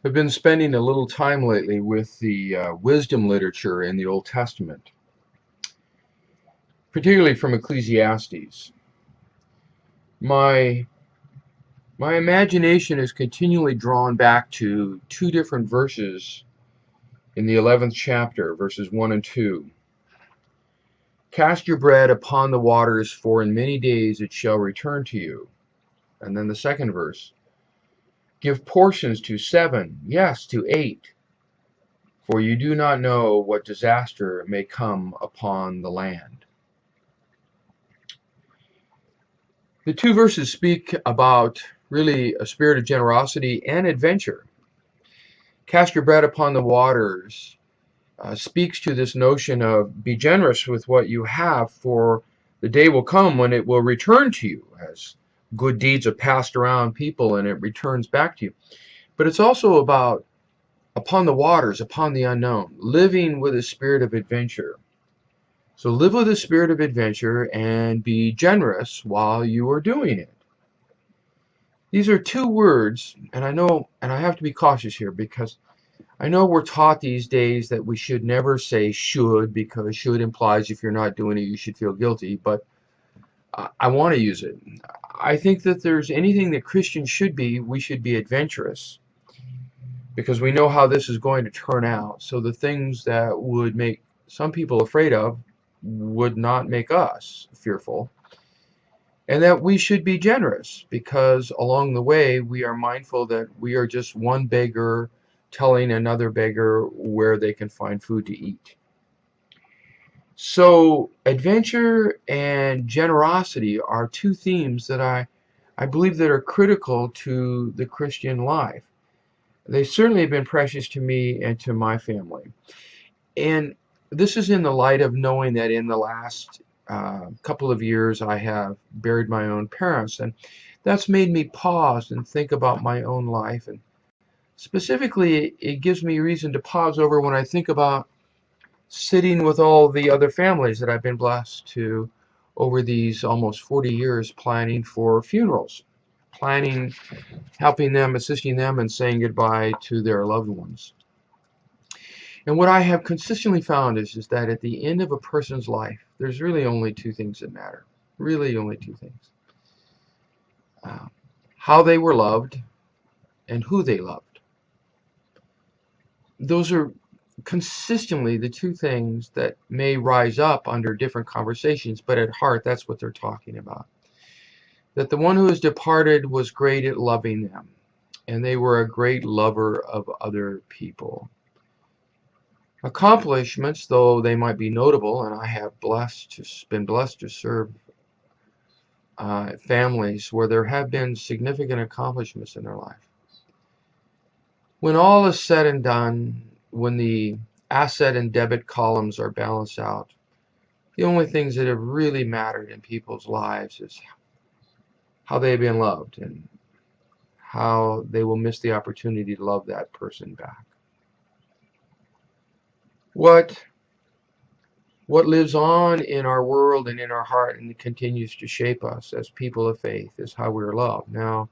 I've been spending a little time lately with the wisdom literature in the Old Testament, particularly from Ecclesiastes. My my imagination is continually drawn back to two different verses in the 11th chapter, verses 1 and 2. Cast your bread upon the waters, for in many days it shall return to you. And then the second verse. Give portions to 7, yes, to 8, for you do not know what disaster may come upon the land. The two verses speak about really a spirit of generosity and adventure. Cast your bread upon the waters speaks to this notion of be generous with what you have, for the day will come when it will return to you, as good deeds are passed around people and it returns back to you. But it's also about upon the waters, upon the unknown, living with a spirit of adventure. So live with a spirit of adventure and be generous while you are doing it. These are two words, and I have to be cautious here because I know we're taught these days that we should never say should, because should implies if you're not doing it, you should feel guilty, but I want to use it. I think that there's anything that Christians should be, we should be adventurous because we know how this is going to turn out. So the things that would make some people afraid of would not make us fearful. And that we should be generous because along the way we are mindful that we are just one beggar telling another beggar where they can find food to eat. So adventure and generosity are two themes that I believe that are critical to the Christian life. They certainly have been precious to me and to my family. And this is in the light of knowing that in the last couple of years I have buried my own parents, and that's made me pause and think about my own life. And specifically, it gives me reason to pause over when I think about sitting with all the other families that I've been blessed to over these almost 40 years planning for funerals, planning, helping them, assisting them, and saying goodbye to their loved ones. And what I have consistently found is that at the end of a person's life, there's really only two things that matter. Really only two things. How they were loved and who they loved. Those are consistently the two things that may rise up under different conversations, but at heart, that's what they're talking about. That the one who has departed was great at loving them, and they were a great lover of other people. Accomplishments, though they might be notable, and I have been blessed to serve families where there have been significant accomplishments in their life. When all is said and done, when the asset and debit columns are balanced out, the only things that have really mattered in people's lives is how they've been loved and how they will miss the opportunity to love that person back. What lives on in our world and in our heart and continues to shape us as people of faith is how we're loved. Now,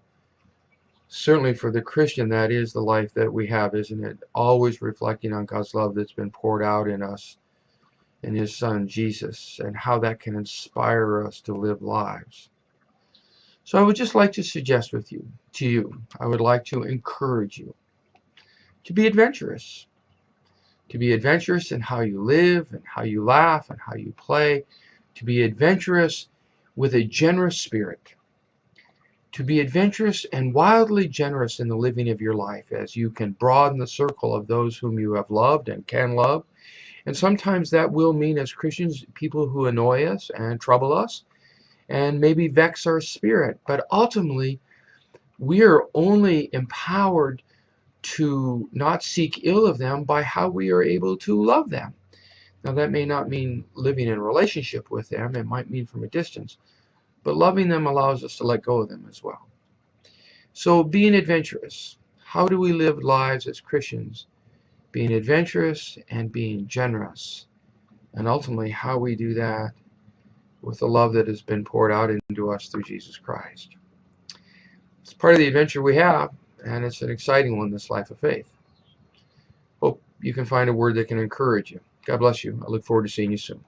certainly for the Christian, that is the life that we have, isn't it? Always reflecting on God's love that's been poured out in us in His Son, Jesus, and how that can inspire us to live lives. So I would just like to suggest to you, I would like to encourage you to be adventurous. To be adventurous in how you live and how you laugh and how you play. To be adventurous with a generous spirit. To be adventurous and wildly generous in the living of your life as you can broaden the circle of those whom you have loved and can love. And sometimes that will mean, as Christians, people who annoy us and trouble us and maybe vex our spirit. But ultimately, we are only empowered to not seek ill of them by how we are able to love them. Now, that may not mean living in a relationship with them. It might mean from a distance. But loving them allows us to let go of them as well. So being adventurous. How do we live lives as Christians? Being adventurous and being generous. And ultimately, how we do that with the love that has been poured out into us through Jesus Christ. It's part of the adventure we have and it's an exciting one, this life of faith. Hope you can find a word that can encourage you. God bless you. I look forward to seeing you soon.